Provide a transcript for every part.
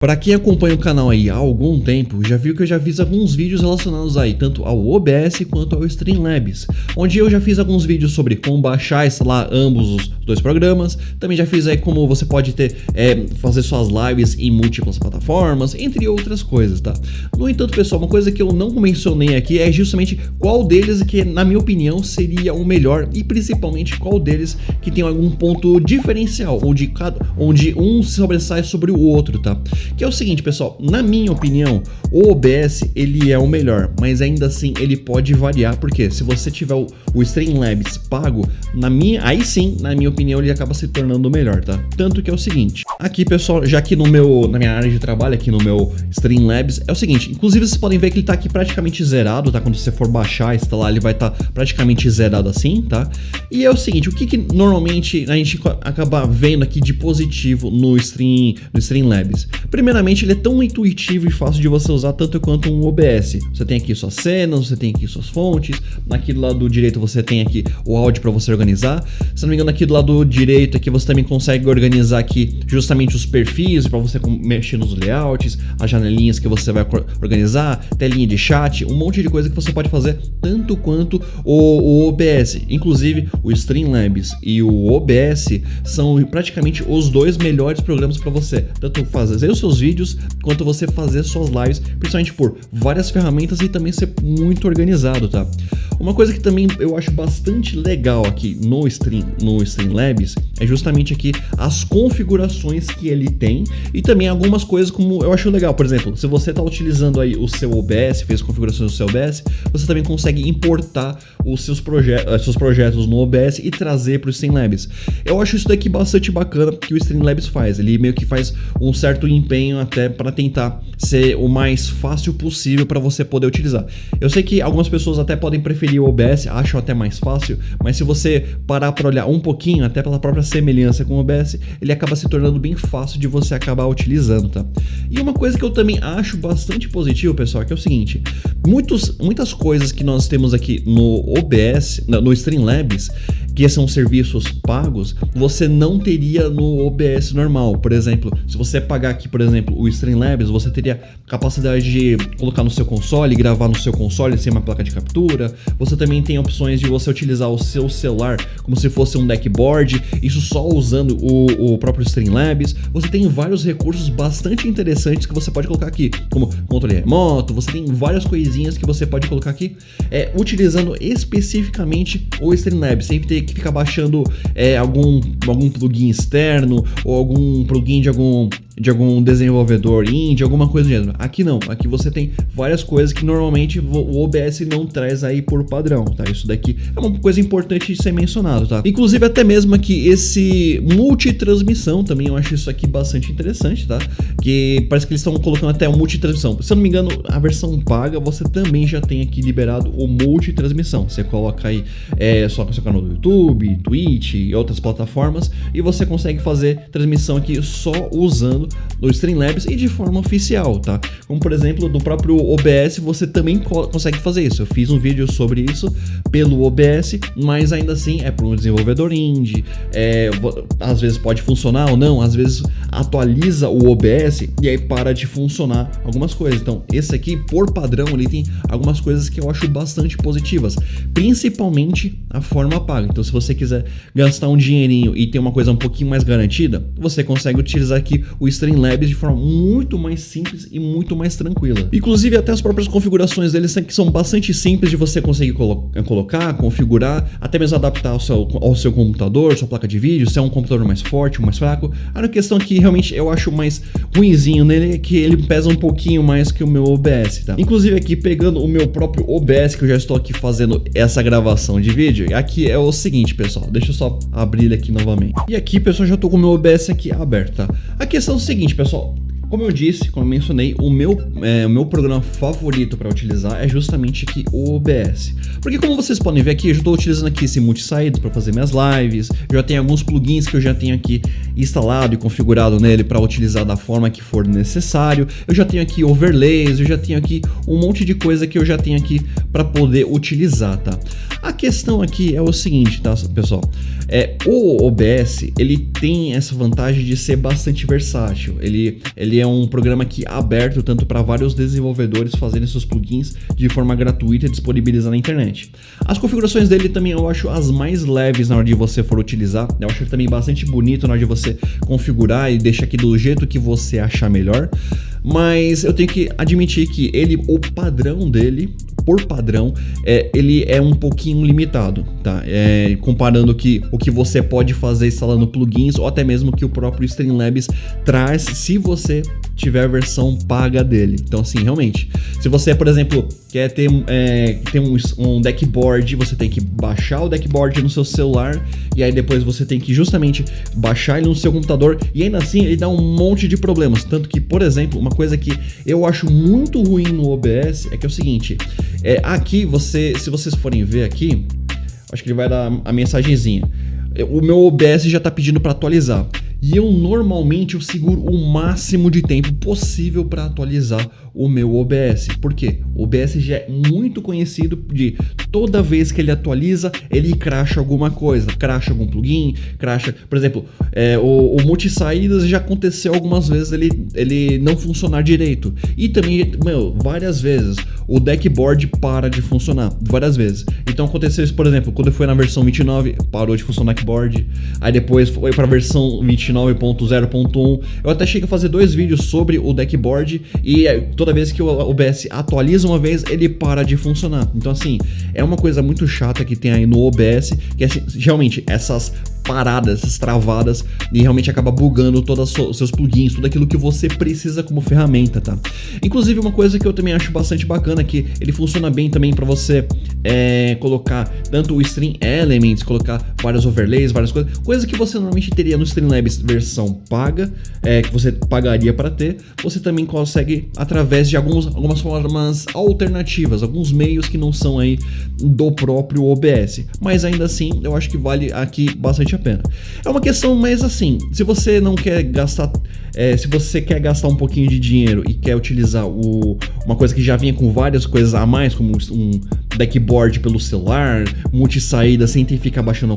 Para quem acompanha o canal aí há algum tempo, já viu que eu já fiz alguns vídeos relacionados aí tanto ao OBS quanto ao Streamlabs, onde eu já fiz alguns vídeos sobre como baixar e instalar ambos os dois programas. Também já fiz aí como você pode fazer suas lives em múltiplas plataformas, entre outras coisas, tá? No entanto, pessoal, uma coisa que eu não mencionei aqui é justamente qual deles que, na minha opinião, seria o melhor e principalmente qual deles que tem algum ponto diferencial, onde um se sobressai sobre o outro, tá? Que é o seguinte, pessoal, na minha opinião, o OBS ele é o melhor, mas ainda assim ele pode variar, porque se você tiver o Streamlabs pago, aí sim, na minha opinião, ele acaba se tornando o melhor, tá? Tanto que é o seguinte, aqui, pessoal, já aqui na minha área de trabalho, aqui no meu Streamlabs, é o seguinte, inclusive vocês podem ver que ele tá aqui praticamente zerado, tá? Quando você for baixar, instalar, ele vai estar praticamente zerado assim, tá? E é o seguinte, o que normalmente a gente acaba vendo aqui de positivo no Streamlabs? Primeiramente, ele é tão intuitivo e fácil de você usar tanto quanto um OBS. Você tem aqui suas cenas, você tem aqui suas fontes, aqui do lado direito você tem aqui o áudio para você organizar. Se não me engano, aqui do lado direito aqui você também consegue organizar aqui justamente os perfis para você mexer nos layouts, as janelinhas que você vai organizar, telinha de chat, um monte de coisa que você pode fazer tanto quanto o OBS. Inclusive, o Streamlabs e o OBS são praticamente os dois melhores programas para você tanto fazer os seus vídeos quanto você fazer suas lives, principalmente por várias ferramentas e também ser muito organizado, tá? Uma coisa que também eu acho bastante legal aqui no Streamlabs é justamente aqui as configurações que ele tem e também algumas coisas como eu acho legal. Por exemplo, se você está utilizando aí o seu OBS, fez configurações do seu OBS, você também consegue importar os seus projetos no OBS e trazer para o Streamlabs. Eu acho isso daqui bastante bacana que o Streamlabs faz. Ele meio que faz um certo empenho até para tentar ser o mais fácil possível para você poder utilizar. Eu sei que algumas pessoas até podem preferir o OBS, acham até mais fácil, mas se você parar para olhar um pouquinho, até pela própria semelhança com o OBS, ele acaba se tornando bem fácil de você acabar utilizando, tá? E uma coisa que eu também acho bastante positivo, pessoal, que é o seguinte, muitas coisas que nós temos aqui no OBS, no Streamlabs, que são serviços pagos, você não teria no OBS normal. Por exemplo, se você pagar aqui, por exemplo, o Streamlabs, você teria capacidade de colocar no seu console, gravar no seu console sem uma placa de captura. Você também tem opções de você utilizar o seu celular como se fosse um deckboard, isso só usando o próprio Streamlabs. Você tem vários recursos bastante interessantes que você pode colocar aqui, como controle remoto, você tem várias coisinhas que você pode colocar aqui, utilizando especificamente o Streamlabs, sem ter que ficar baixando algum plugin externo ou algum plugin de algum desenvolvedor indie, alguma coisa do gênero. Aqui não, aqui você tem várias coisas que normalmente o OBS não traz aí por padrão, tá? Isso daqui é uma coisa importante de ser mencionado, tá? Inclusive até mesmo aqui esse multitransmissão também, eu acho isso aqui bastante interessante, tá? Que parece que eles estão colocando até o multitransmissão. Se eu não me engano, a versão paga você também já tem aqui liberado o multitransmissão. Você coloca aí só com o seu canal do YouTube, Twitch e outras plataformas e você consegue fazer transmissão aqui só usando no Streamlabs e de forma oficial, tá? Como por exemplo, no próprio OBS você também consegue fazer isso. Eu fiz um vídeo sobre isso pelo OBS, mas ainda assim é para um desenvolvedor indie, às vezes pode funcionar ou não, às vezes atualiza o OBS e aí para de funcionar algumas coisas. Então esse aqui, por padrão, ele tem algumas coisas que eu acho bastante positivas, principalmente a forma paga. Então se você quiser gastar um dinheirinho e ter uma coisa um pouquinho mais garantida, você consegue utilizar aqui o Streamlabs de forma muito mais simples e muito mais tranquila. Inclusive até as próprias configurações deles que são bastante simples de você conseguir colocar, configurar, até mesmo adaptar ao seu computador, sua placa de vídeo, se é um computador mais forte ou mais fraco. A única questão que realmente eu acho mais ruinzinho nele é que ele pesa um pouquinho mais que o meu OBS, tá? Inclusive aqui pegando o meu próprio OBS, que eu já estou aqui fazendo essa gravação de vídeo, aqui é o seguinte, pessoal, deixa eu só abrir ele aqui novamente. E aqui, pessoal, já estou com o meu OBS aqui aberto, tá? A questão é o seguinte, pessoal. Como eu disse, como eu mencionei, o meu programa favorito para utilizar é justamente aqui o OBS. Porque como vocês podem ver aqui, eu já estou utilizando aqui esse multi-saído para fazer minhas lives, já tem alguns plugins que eu já tenho aqui instalado e configurado nele para utilizar da forma que for necessário, eu já tenho aqui overlays, eu já tenho aqui um monte de coisa que eu já tenho aqui para poder utilizar, tá? A questão aqui é o seguinte, tá, pessoal? O OBS, ele tem essa vantagem de ser bastante versátil. Ele é um programa que é aberto tanto para vários desenvolvedores fazerem seus plugins de forma gratuita e disponibilizar na internet. As configurações dele também eu acho as mais leves na hora de você for utilizar. Eu acho ele também bastante bonito na hora de você configurar e deixar aqui do jeito que você achar melhor. Mas eu tenho que admitir que o padrão dele, por padrão, ele é um pouquinho limitado, tá? Comparando o que você pode fazer instalando plugins ou até mesmo que o próprio Streamlabs traz se você tiver a versão paga dele. Então assim, realmente, se você, por exemplo, quer ter um deckboard, você tem que baixar o deckboard no seu celular e aí depois você tem que justamente baixar ele no seu computador e ainda assim ele dá um monte de problemas. Tanto que, por exemplo, uma coisa que eu acho muito ruim no OBS é que é o seguinte, aqui se vocês forem ver aqui, acho que ele vai dar a mensagenzinha. O meu OBS já tá pedindo para atualizar. E eu normalmente seguro o máximo de tempo possível para atualizar o meu OBS. Por quê? O OBS já é muito conhecido de toda vez que ele atualiza, ele crasha alguma coisa, crasha algum plugin, crasha, por exemplo, o multi-saídas já aconteceu algumas vezes ele não funcionar direito. E também, várias vezes o deckboard para de funcionar, várias vezes. Então aconteceu isso, por exemplo, quando foi na versão 29, parou de funcionar o deckboard, aí depois foi para a versão 29.0.1. Eu até cheguei a fazer 2 vídeos sobre o deckboard e toda vez que o OBS atualiza uma vez, ele para de funcionar. Então assim, é uma coisa muito chata que tem aí no OBS, que assim, realmente essas paradas, essas travadas, e realmente acaba bugando todos os seus plugins, tudo aquilo que você precisa como ferramenta, tá? Inclusive uma coisa que eu também acho bastante bacana, que ele funciona bem também para você colocar tanto o Stream Elements, colocar vários overlays, várias coisas que você normalmente teria no Streamlabs versão paga, que você pagaria para ter, você também consegue através de algumas formas alternativas, alguns meios que não são aí do próprio OBS, mas ainda assim eu acho que vale aqui bastante a pena. É uma questão, mas assim, se você não quer gastar, se você quer gastar um pouquinho de dinheiro e quer utilizar uma coisa que já vinha com várias coisas a mais, como um deckboard pelo celular, multi-saída sem ter que ficar baixando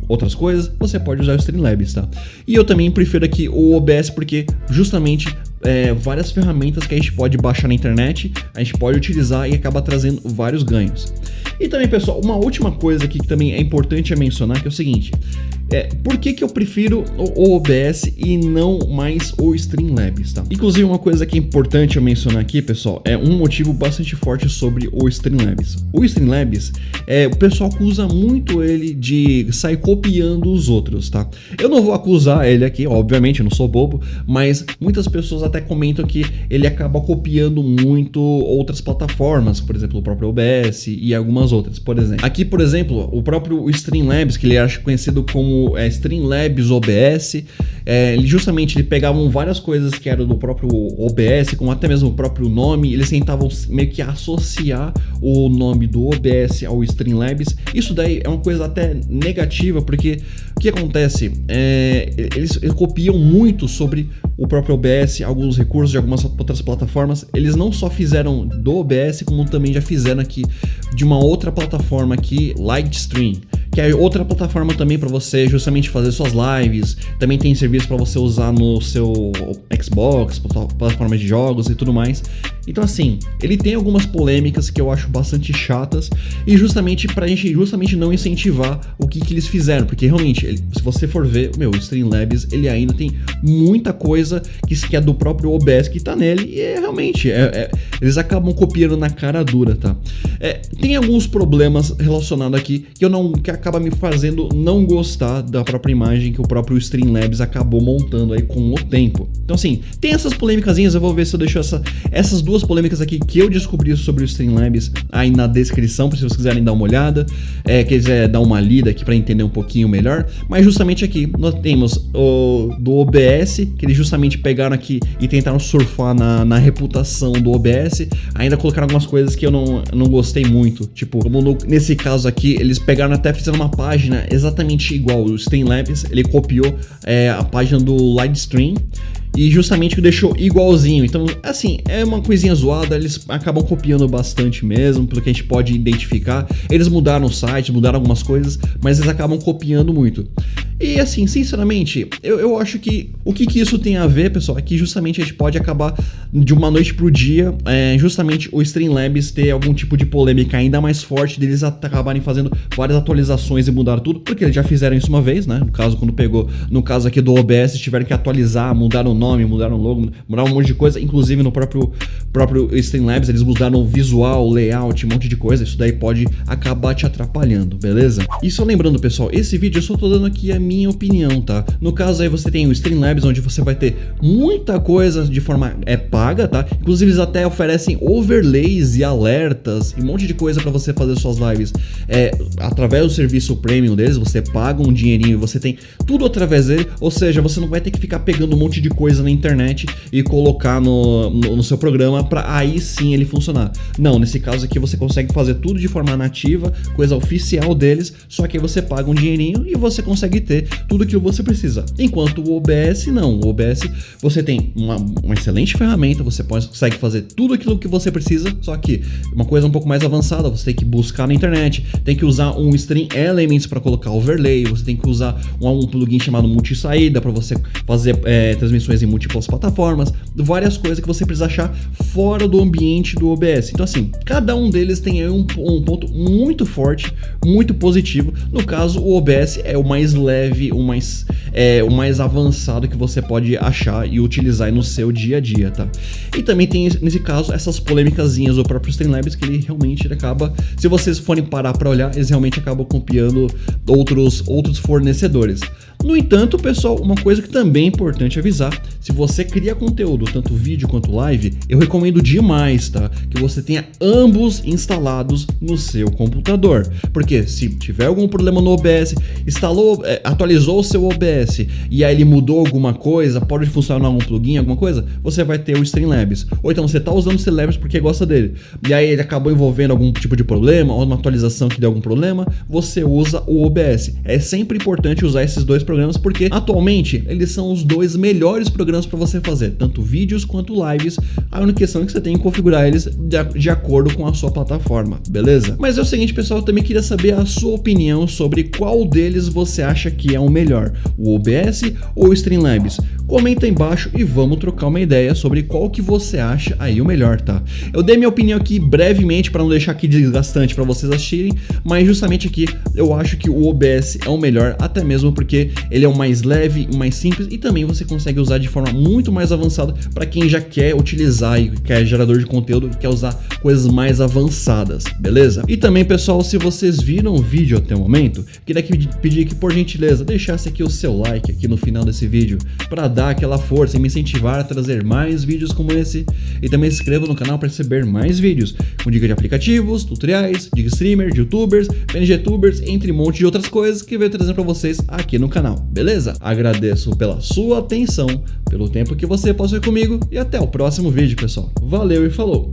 outras coisas, você pode usar o Streamlabs, tá? E eu também prefiro aqui o OBS porque justamente várias ferramentas que a gente pode baixar na internet, a gente pode utilizar e acaba trazendo vários ganhos. E também, pessoal, uma última coisa aqui que também é importante mencionar, que é o seguinte, por que eu prefiro o OBS e não mais o Streamlabs, tá? Inclusive, uma coisa que é importante eu mencionar aqui, pessoal, é um motivo bastante forte sobre o Streamlabs. O Streamlabs, o pessoal acusa muito ele de sair copiando os outros, tá? Eu não vou acusar ele aqui, obviamente, eu não sou bobo, mas muitas pessoas até comentam que ele acaba copiando muito outras plataformas, por exemplo, o próprio OBS e algumas outras, por exemplo. Aqui, por exemplo, o próprio Streamlabs, que ele acha conhecido como Streamlabs OBS, ele pegavam várias coisas que eram do próprio OBS, como até mesmo o próprio nome, eles tentavam meio que associar o nome do OBS ao Streamlabs. Isso daí é uma coisa até negativa, porque o que acontece? Eles copiam muito sobre o próprio OBS, alguns recursos de algumas outras plataformas. Eles não só fizeram do OBS, como também já fizeram aqui de uma outra plataforma aqui, Lightstream, que é outra plataforma também para você justamente fazer suas lives. Também tem serviço para você usar no seu Xbox, plataforma de jogos e tudo mais. Então assim, ele tem algumas polêmicas que eu acho bastante chatas e justamente pra gente não incentivar o que eles fizeram, porque realmente, se você for ver, o Streamlabs, ele ainda tem muita coisa que é do próprio OBS que tá nele e realmente, eles acabam copiando na cara dura, tá? Tem alguns problemas relacionados aqui que acaba me fazendo não gostar da própria imagem que o próprio Streamlabs acabou montando aí com o tempo. Então assim, tem essas polêmicazinhas, eu vou ver se eu deixo essas duas polêmicas aqui que eu descobri sobre o Streamlabs aí na descrição, se vocês quiserem dar uma olhada, quiser dar uma lida aqui para entender um pouquinho melhor. Mas justamente aqui nós temos o do OBS, que eles justamente pegaram aqui e tentaram surfar na reputação do OBS, ainda colocaram algumas coisas que eu não gostei muito, tipo, como nesse caso aqui, eles pegaram até fizeram uma página exatamente igual. O Streamlabs, ele copiou a página do Lightstream e justamente deixou igualzinho. Então, assim, é uma coisinha zoada, eles acabam copiando bastante mesmo, pelo que a gente pode identificar. Eles mudaram o site, mudaram algumas coisas, mas eles acabam copiando muito. E assim, sinceramente, eu acho que o que isso tem a ver, pessoal, é que justamente a gente pode acabar de uma noite pro dia, justamente o Streamlabs ter algum tipo de polêmica ainda mais forte, deles acabarem fazendo várias atualizações e mudar tudo, porque eles já fizeram isso uma vez, né? No caso, quando pegou, no caso aqui do OBS, tiveram que atualizar, mudaram o nome, mudaram o logo, mudaram um monte de coisa, inclusive no próprio Streamlabs, eles mudaram o visual, o layout, um monte de coisa, isso daí pode acabar te atrapalhando, beleza? E só lembrando, pessoal, esse vídeo eu só tô dando aqui a minha opinião, tá? No caso aí você tem o Streamlabs, onde você vai ter muita coisa de forma paga, tá? Inclusive eles até oferecem overlays e alertas e um monte de coisa para você fazer suas lives através do serviço premium deles. Você paga um dinheirinho e você tem tudo através dele, ou seja, você não vai ter que ficar pegando um monte de coisa na internet e colocar no seu programa para aí sim ele funcionar. Não, nesse caso aqui você consegue fazer tudo de forma nativa, coisa oficial deles, só que aí você paga um dinheirinho e você consegue ter tudo que você precisa. Enquanto o OBS não, o OBS você tem uma excelente ferramenta, você consegue fazer tudo aquilo que você precisa, só que uma coisa um pouco mais avançada, você tem que buscar na internet, tem que usar um Stream Elements para colocar overlay, você tem que usar um plugin chamado multi-saída para você fazer transmissões em múltiplas plataformas, várias coisas que você precisa achar fora do ambiente do OBS. Então assim, cada um deles tem aí um ponto muito forte, muito positivo. No caso, o OBS é o mais leve, o mais avançado que você pode achar e utilizar no seu dia a dia, tá? E também tem, nesse caso, essas polêmicazinhas do próprio Streamlabs, que ele acaba, se vocês forem parar para olhar, eles realmente acabam copiando outros fornecedores. No entanto, pessoal, uma coisa que também é importante avisar, se você cria conteúdo, tanto vídeo quanto live, eu recomendo demais, tá? Que você tenha ambos instalados no seu computador. Porque se tiver algum problema no OBS, atualizou o seu OBS e aí ele mudou alguma coisa, pode funcionar algum plugin, alguma coisa, você vai ter o Streamlabs. Ou então você tá usando o Streamlabs porque gosta dele, e aí ele acabou envolvendo algum tipo de problema, ou uma atualização que deu algum problema, você usa o OBS. É sempre importante usar esses dois programas, porque atualmente eles são os dois melhores programas para você fazer, tanto vídeos quanto lives. A única questão é que você tem que configurar eles de acordo com a sua plataforma, beleza? Mas é o seguinte, pessoal, eu também queria saber a sua opinião sobre qual deles você acha que é o melhor, o OBS ou o Streamlabs. Comenta aí embaixo e vamos trocar uma ideia sobre qual que você acha aí o melhor, tá? Eu dei minha opinião aqui brevemente para não deixar aqui desgastante para vocês assistirem, mas justamente aqui eu acho que o OBS é o melhor, até mesmo porque ele é o mais leve, mais simples e também você consegue usar de forma muito mais avançada para quem já quer utilizar e quer gerador de conteúdo e quer usar coisas mais avançadas, beleza? E também, pessoal, se vocês viram o vídeo até o momento, queria pedir que, por gentileza, deixasse aqui o seu like aqui no final desse vídeo para dar aquela força e me incentivar a trazer mais vídeos como esse, e também se inscreva no canal para receber mais vídeos com dicas de aplicativos, tutoriais, de streamer, de youtubers, PNGtubers, entre um monte de outras coisas que eu venho trazendo para vocês aqui no canal, beleza? Agradeço pela sua atenção, pelo tempo que você passou comigo e até o próximo vídeo, pessoal. Valeu e falou!